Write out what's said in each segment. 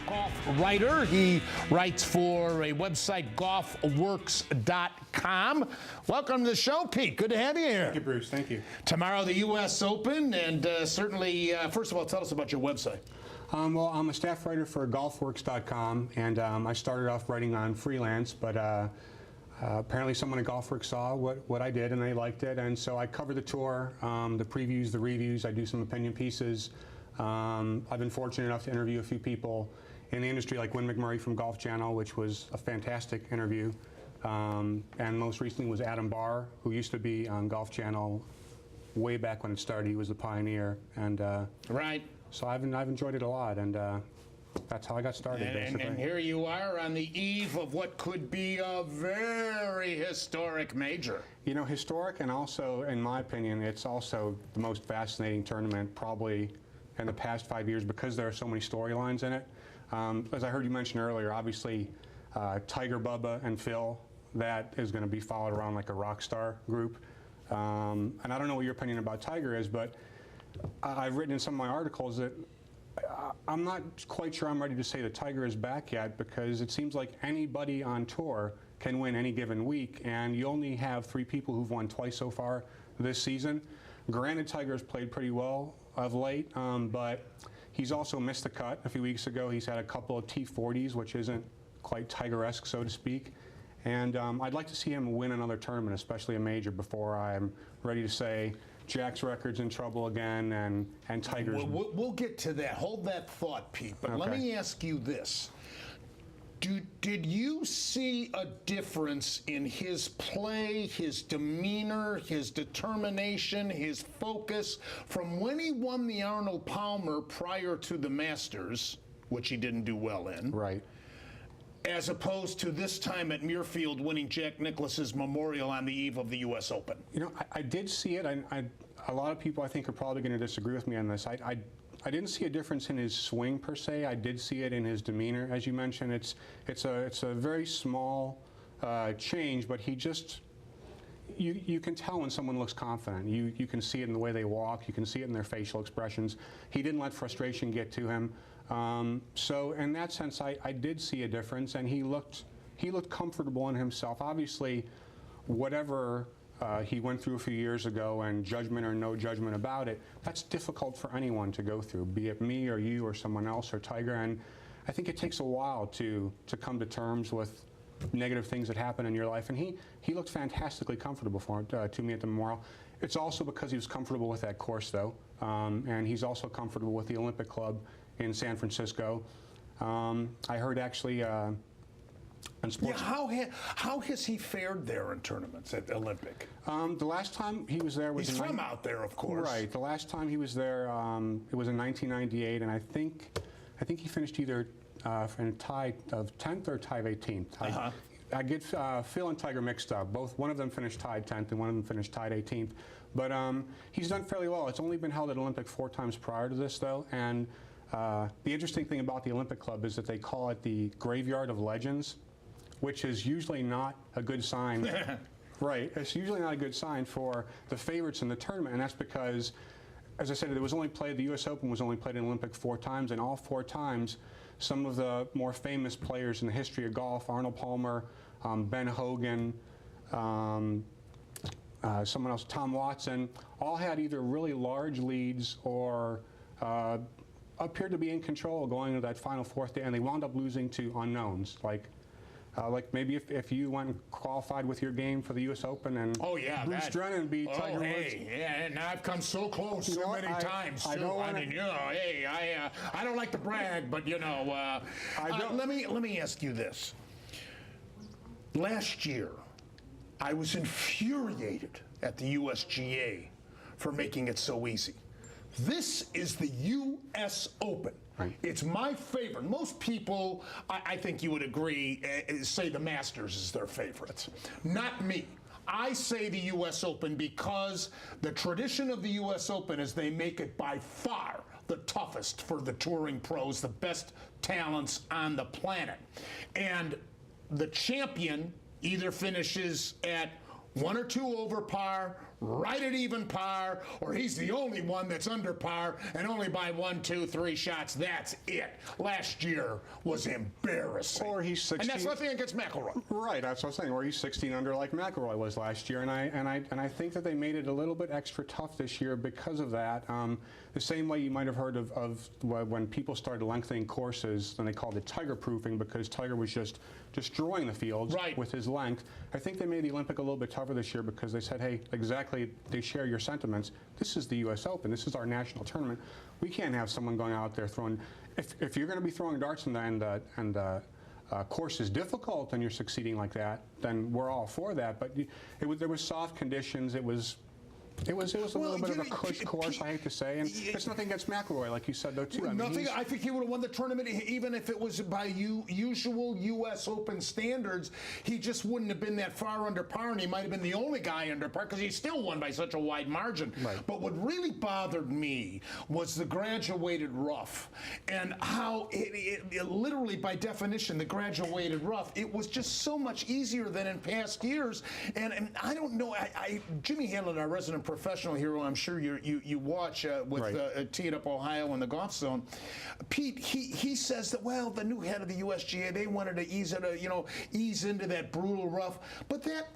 golf writer. He writes for a website, golfworks.com. Welcome to the show, Pete. Good to have you here. Thank you, Bruce. Thank you. Tomorrow, the U.S. Open, and certainly, first of all, tell us about your website. Well, I'm a staff writer for golfworks.com, and I started off writing on freelance, but apparently someone at GolfWorks saw what I did, and they liked it, and so I cover the tour, the previews, the reviews. I do some opinion pieces. I've been fortunate enough to interview a few people in the industry, like Win McMurray from Golf Channel, which was a fantastic interview. And most recently was Adam Barr, who used to be on Golf Channel way back when it started. He was the pioneer, and Right. so I've enjoyed it a lot, and that's how I got started, basically. And here you are on the eve of what could be a very historic major. You know, historic, and also, in my opinion, it's also the most fascinating tournament probably in the past 5 years because there are so many storylines in it. As I heard you mention earlier, obviously Tiger, Bubba, and Phil, that is going to be followed around like a rock star group. And I don't know what your opinion about Tiger is, but I've written in some of my articles that I'm not quite sure I'm ready to say that Tiger is back yet, because it seems like anybody on tour can win any given week, and you only have 3 people who've won twice so far this season. Granted, Tiger has played pretty well of late, but he's also missed the cut a few weeks ago. He's had a couple of T40s, which isn't quite Tiger-esque, so to speak. And I'd like to see him win another tournament, especially a major, before I'm ready to say Jack's record's in trouble again and Tiger's. We'll get to that. Hold that thought, Pete. But let me ask you this. Did you see a difference in his play, his demeanor, his determination, his focus from when he won the Arnold Palmer prior to the Masters, which he didn't do well in? Right. As opposed to this time at Muirfield winning Jack Nicklaus's Memorial on the eve of the U.S. Open? You know, I did see it. A lot of people, I think, are probably going to disagree with me on this. I didn't see a difference in his swing per se. I did see it in his demeanor, as you mentioned. It's a very small change, but he just you can tell when someone looks confident. You can see it in the way they walk. You can see it in their facial expressions. He didn't let frustration get to him. So in that sense, I did see a difference, and he looked comfortable in himself. Obviously, whatever he went through a few years ago, and judgment or no judgment about it, that's difficult for anyone to go through, be it me or you or someone else or Tiger. And I think it takes a while to come to terms with negative things that happen in your life. And he looked fantastically comfortable to me at the Memorial. It's also because he was comfortable with that course, though, and he's also comfortable with the Olympic Club in San Francisco. I heard actually on sports. Yeah, how has he fared there in tournaments at Olympic? The last time he was there was he's from out there, of course. Right. The last time he was there, it was in 1998, and I think he finished either in a tie of 10th or tie of 18th. I get Phil and Tiger mixed up. One of them finished tied 10th, and one of them finished tied 18th. But he's done fairly well. It's only been held at Olympic 4 times prior to this, though, and the interesting thing about the Olympic Club is that they call it the Graveyard of Legends, which is usually not a good sign. Right, it's usually not a good sign for the favorites in the tournament, and that's because, as I said, the U.S. Open was only played in Olympic 4 times, and all 4 times, some of the more famous players in the history of golf, Arnold Palmer, Ben Hogan, someone else, Tom Watson, all had either really large leads or appeared to be in control going into that final 4th day, and they wound up losing to unknowns, like maybe if you went and qualified with your game for the U.S. Open, and Bruce Drennan beat Tiger Woods. Yeah, and I've come so close so many times, too. I don't like to brag, but, let me ask you this. Last year, I was infuriated at the USGA for making it so easy. This is the U.S. Open. Right. It's my favorite. Most people, I think you would agree, say the Masters is their favorite. Not me. I say the U.S. Open because the tradition of the U.S. Open is they make it by far the toughest for the touring pros, the best talents on the planet. And the champion either finishes at 1 or 2 over par, right at even par, or he's the only one that's under par and only by 1, 2, 3 shots. That's it. Last year was embarrassing. Or he's 16. And that's nothing against McIlroy. Right, that's what I'm saying. Or he's 16 under like McIlroy was last year, and I think that they made it a little bit extra tough this year because of that. The same way you might have heard of when people started lengthening courses, and they called it Tiger proofing because Tiger was just destroying the fields with his length. I think they made the Olympic a little bit tougher this year because they said, hey, exactly, they share your sentiments. This is the U.S. Open. This is our national tournament. We can't have someone going out there throwing. If you're going to be throwing darts and the course is difficult and you're succeeding like that, then we're all for that. But there was soft conditions. It was a little bit of a cush course, I hate to say, and it's nothing against McIlroy, like you said, though, too. Nothing. I think he would have won the tournament even if it was by usual U.S. Open standards. He just wouldn't have been that far under par, and he might have been the only guy under par because he still won by such a wide margin. Right. But what really bothered me was the graduated rough and how it literally, by definition, the graduated rough, it was just so much easier than in past years. And I don't know. Jimmy Hanlon, our resident professional hero, I'm sure you watch with Tee It Up Ohio and the Golf Zone. Pete, he says that, well, the new head of the USGA, they wanted to ease into that brutal rough. But that,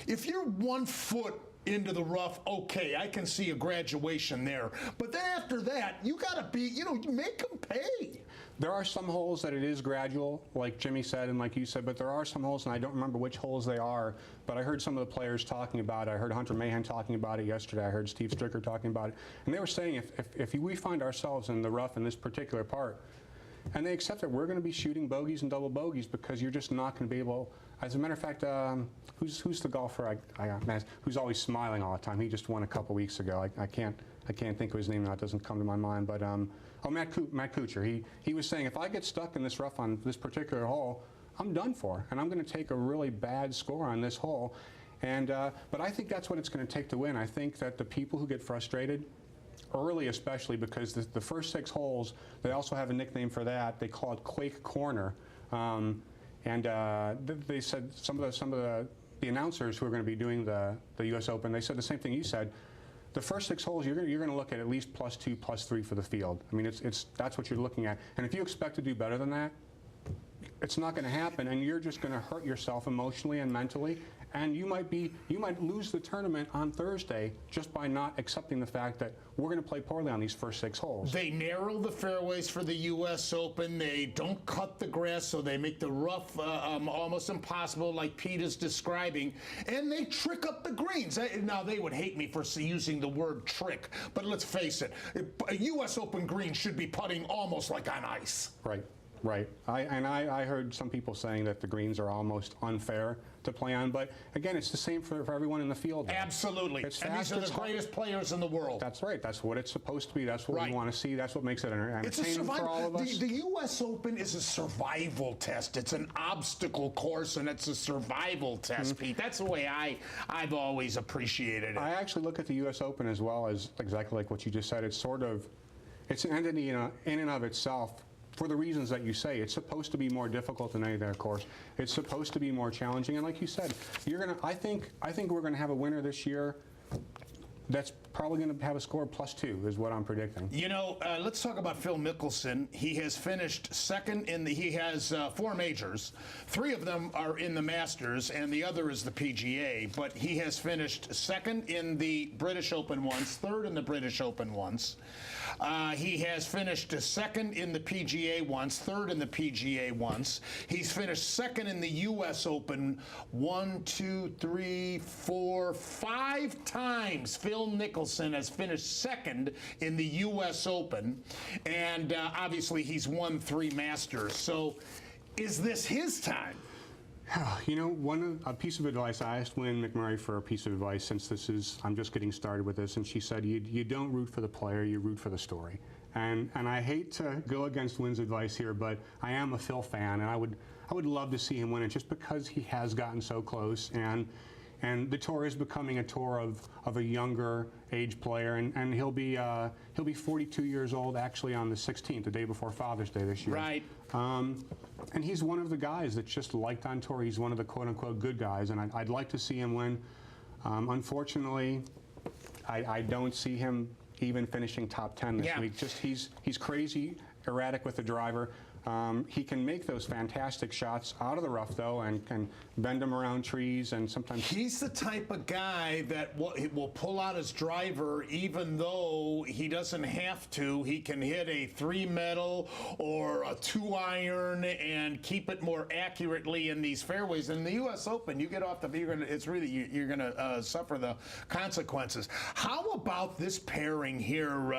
if you're 1 foot into the rough, okay, I can see a graduation there. But then after that, you got to be, make them pay. There are some holes that it is gradual, like Jimmy said and like you said, but there are some holes, and I don't remember which holes they are, but I heard some of the players talking about it. I heard Hunter Mahan talking about it yesterday. I heard Steve Stricker talking about it. And they were saying if we find ourselves in the rough in this particular part, and they accept that we're going to be shooting bogeys and double bogeys because you're just not going to be able. As a matter of fact, who's the golfer who's always smiling all the time? He just won a couple weeks ago. I can't think of his name now. It doesn't come to my mind. But Matt Kuchar. He was saying if I get stuck in this rough on this particular hole, I'm done for, and I'm going to take a really bad score on this hole. And but I think that's what it's going to take to win. I think that the people who get frustrated early, especially because the first 6 holes, they also have a nickname for that. They call it Quake Corner. They said some of the announcers who are going to be doing the U.S. Open, they said the same thing you said. The first 6 holes, you're going to look at least +2, +3 for the field. I mean, that's what you're looking at. And if you expect to do better than that, it's not going to happen, and you're just going to hurt yourself emotionally and mentally. And you might lose the tournament on Thursday just by not accepting the fact that we're going to play poorly on these first 6 holes. They narrow the fairways for the U.S. Open. They don't cut the grass, so they make the rough almost impossible, like Pete is describing. And they trick up the greens. Now, they would hate me for using the word trick, but let's face it, a U.S. Open green should be putting almost like on ice. Right. Right. I heard some people saying that the greens are almost unfair to play on, but again, it's the same for everyone in the field. Though. Absolutely. It's and fast, these are the greatest players in the world. That's right. That's what it's supposed to be. That's what we want to see. That's what makes it entertaining for all of us. The U.S. Open is a survival test. It's an obstacle course, and it's a survival test, Pete. That's the way I've always appreciated it. I actually look at the U.S. Open as well as exactly like what you just said. It's an entity in and of itself. For the reasons that you say, it's supposed to be more difficult than any other course. It's supposed to be more challenging, and like you said, I think we're gonna have a winner this year. That's probably going to have a score of +2, is what I'm predicting. Let's talk about Phil Mickelson. He has finished second he has 4 majors. 3 of them are in the Masters, and the other is the PGA. But he has finished second in the British Open once, third in the British Open once. He has finished second in the PGA once, third in the PGA once. He's finished second in the U.S. Open 1, 2, 3, 4, 5 times. Phil Mickelson has finished second in the U.S. Open, and obviously he's won 3 Masters. So is this his time? A piece of advice, I asked Lynn McMurray for a piece of advice since I'm just getting started with this, and she said, you don't root for the player, you root for the story. And I hate to go against Lynn's advice here, but I am a Phil fan, and I would love to see him win it just because he has gotten so close, and the tour is becoming a tour of a younger age player, and he'll be 42 years old actually on the 16th, the day before Father's Day this year. Right. And he's one of the guys that's just liked on tour. He's one of the quote-unquote good guys, and I'd like to see him win. Unfortunately, I don't see him even finishing top 10 this week. Just he's crazy erratic with the driver. He can make those fantastic shots out of the rough, though, and can bend them around trees, and sometimes... He's the type of guy that will pull out his driver even though he doesn't have to. He can hit a 3-metal or a 2-iron and keep it more accurately in these fairways. In the U.S. Open, you get off the... You're going to suffer the consequences. How about this pairing here?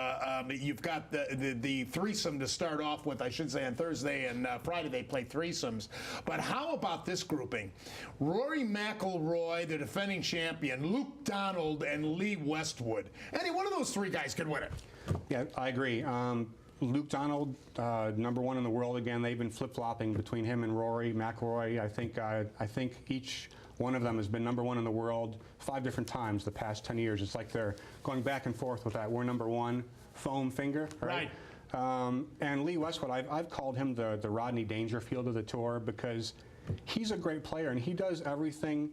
You've got the threesome to start off with, I should say, on Thursday and Friday they play threesomes. But how about this grouping? Rory McIlroy, the defending champion, Luke Donald, and Lee Westwood. Any one of those three guys could win it. Yeah, I agree. Luke Donald, #1 in the world again. They've been flip-flopping between him and Rory McIlroy. I think each one of them has been #1 in the world 5 different times the past 10 years. It's like they're going back and forth with that. We're #1, foam finger, right? And Lee Westwood, I've called him the Rodney Dangerfield of the tour because he's a great player and he does everything,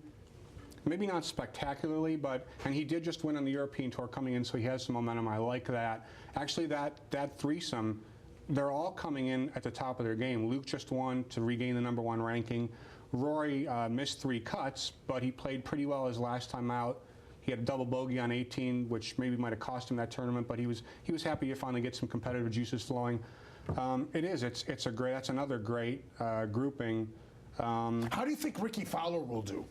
maybe not spectacularly, and he did just win on the European tour coming in, so he has some momentum. I like that. Actually, that threesome, they're all coming in at the top of their game. Luke just won to regain the #1 ranking. Rory missed 3 cuts, but he played pretty well his last time out. He had a double bogey on 18, which maybe might have cost him that tournament, but he was happy to finally get some competitive juices flowing. That's another great grouping. How do you think Rickie Fowler will do?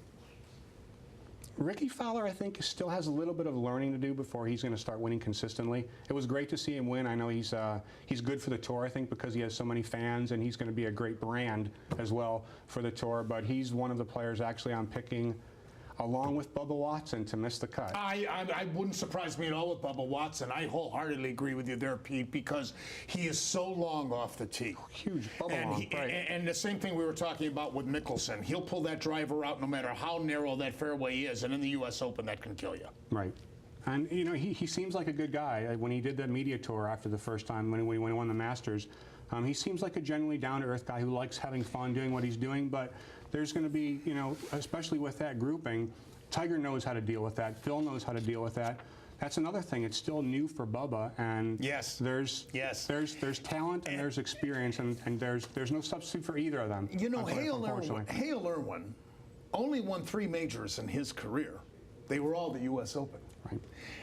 Rickie Fowler, I think, still has a little bit of learning to do before he's going to start winning consistently. It was great to see him win. I know he's good for the tour, I think, because he has so many fans, and he's going to be a great brand as well for the tour. But he's one of the players actually I'm picking, along with Bubba Watson, to miss the cut. I wouldn't surprise me at all with Bubba Watson. I wholeheartedly agree with you there, Pete, because he is so long off the tee. Huge Bubba long, right. And the same thing we were talking about with Mickelson. He'll pull that driver out no matter how narrow that fairway is, and in the U.S. Open, that can kill you. Right. And, you know, he seems like a good guy. When he did the media tour after the first time, when he won the Masters, he seems like a genuinely down-to-earth guy who likes having fun doing what he's doing, but there's going to be, you know, especially with that grouping, Tiger knows how to deal with that. Phil knows how to deal with that. That's another thing. It's still new for Bubba, and there's talent and there's experience, and there's no substitute for either of them. You know, Hale Irwin only won 3 majors in his career. They were all the U.S. Open. Right.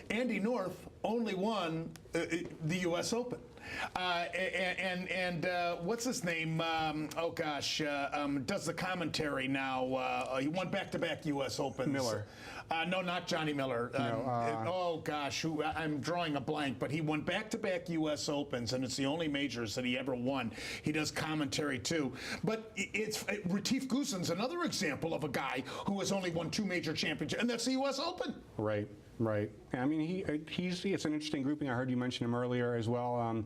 Andy North only won the U.S. Open. And what's his name? Does the commentary now. He won back-to-back U.S. Opens. Miller. No, not Johnny Miller. I'm drawing a blank, but he won back-to-back U.S. Opens, and it's the only majors that he ever won. He does commentary, too. But Retief Goosen's another example of a guy who has only won 2 major championships, and that's the U.S. Open. Right. Right. I mean, it's an interesting grouping. I heard you mention him earlier as well.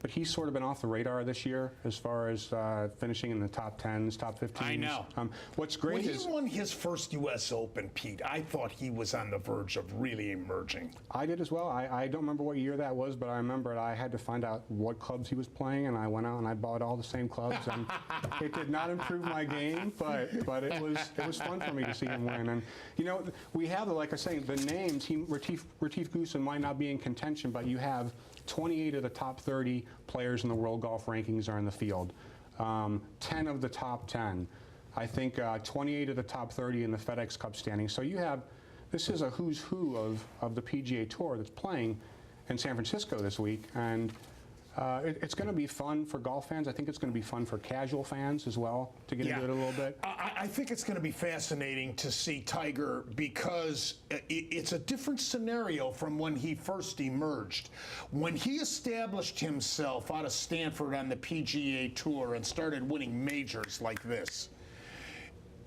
But he's sort of been off the radar this year as far as finishing in the top 10s, top 15s. I know. What's great is... When he won his first U.S. Open, Pete, I thought he was on the verge of really emerging. I did as well. I don't remember what year that was, but I remember I had to find out what clubs he was playing, and I went out and I bought all the same clubs. And it did not improve my game, but it was fun for me to see him win. And, you know, we have, like I was saying, the names. Retief Goosen might not be in contention, but you have 28 of the top 30 players in the world golf rankings are in the field. 10 of the top 10. I think 28 of the top 30 in the FedEx Cup standings. So you have, this is a who's who of the PGA Tour that's playing in San Francisco this week. And it's going to be fun for golf fans. I think it's going to be fun for casual fans as well to get into it a little bit. I think it's going to be fascinating to see Tiger because it's a different scenario from when he first emerged. When he established himself out of Stanford on the PGA Tour and started winning majors like this,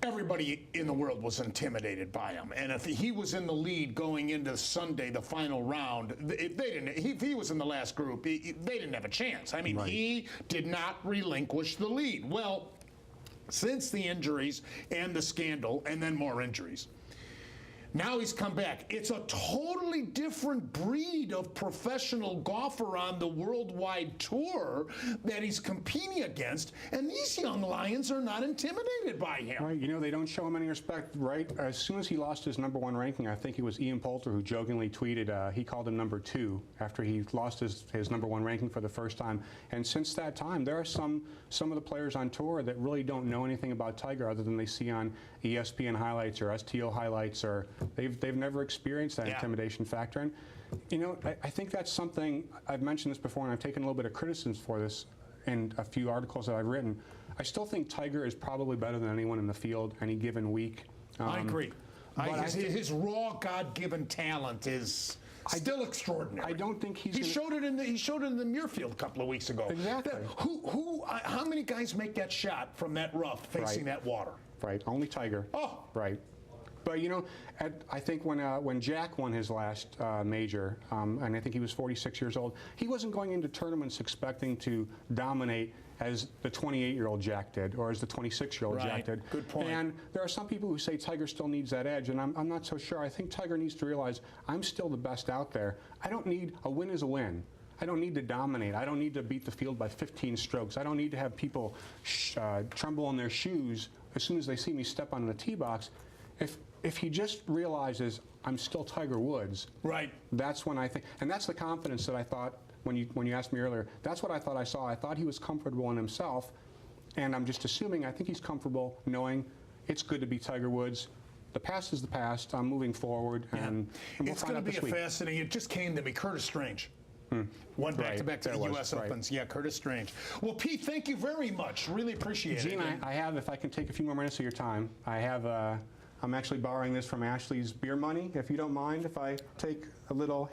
everybody in the world was intimidated by him, and if he was in the lead going into Sunday, the final round, if he was in the last group, they didn't have a chance. I mean, he did not relinquish the lead. Well, since the injuries and the scandal, and then more injuries, Now he's come back. It's a totally different breed of professional golfer on the worldwide tour that he's competing against, and these young lions are not intimidated by him. Right, you know, they don't show him any respect, right? As soon as he lost his #1 ranking, I think it was Ian Poulter who jokingly tweeted he called him #2 after he lost his #1 ranking for the first time. And since that time, there are some of the players on tour that really don't know anything about Tiger other than they see on ESPN highlights or STO highlights, or they've never experienced that intimidation factor. And you know, I think that's something, I've mentioned this before, and I've taken a little bit of criticism for this in a few articles that I've written. I still think Tiger is probably better than anyone in the field any given week. I agree. His raw God-given talent is still extraordinary. I don't think he showed it in the Muirfield a couple of weeks ago. Exactly. How many guys make that shot from that rough facing that water? Right. Only Tiger. Oh. Right. But you know, I think when Jack won his last major, and I think he was 46 years old, he wasn't going into tournaments expecting to dominate as the 28-year-old Jack did, or as the 26-year-old Jack did. Good point. And there are some people who say Tiger still needs that edge, and I'm not so sure. I think Tiger needs to realize I'm still the best out there. I don't need a win is a win. I don't need to dominate. I don't need to beat the field by 15 strokes. I don't need to have people tremble in their shoes as soon as they see me step on the tee box. If he just realizes I'm still Tiger Woods, right? That's when I think, and that's the confidence that I thought when you asked me earlier. That's what I thought I saw. I thought he was comfortable in himself, and I'm just assuming. I think he's comfortable knowing it's good to be Tiger Woods. The past is the past. I'm moving forward, and we'll it's going to be fascinating. It just came to me, Curtis Strange. Won back-to-back to the U.S. Opens. Yeah, Curtis Strange. Well, Pete, thank you very much. Really appreciate it. Gene, I have, if I can take a few more minutes of your time, I have. I'm actually borrowing this from Ashley's beer money, if you don't mind, if I take a little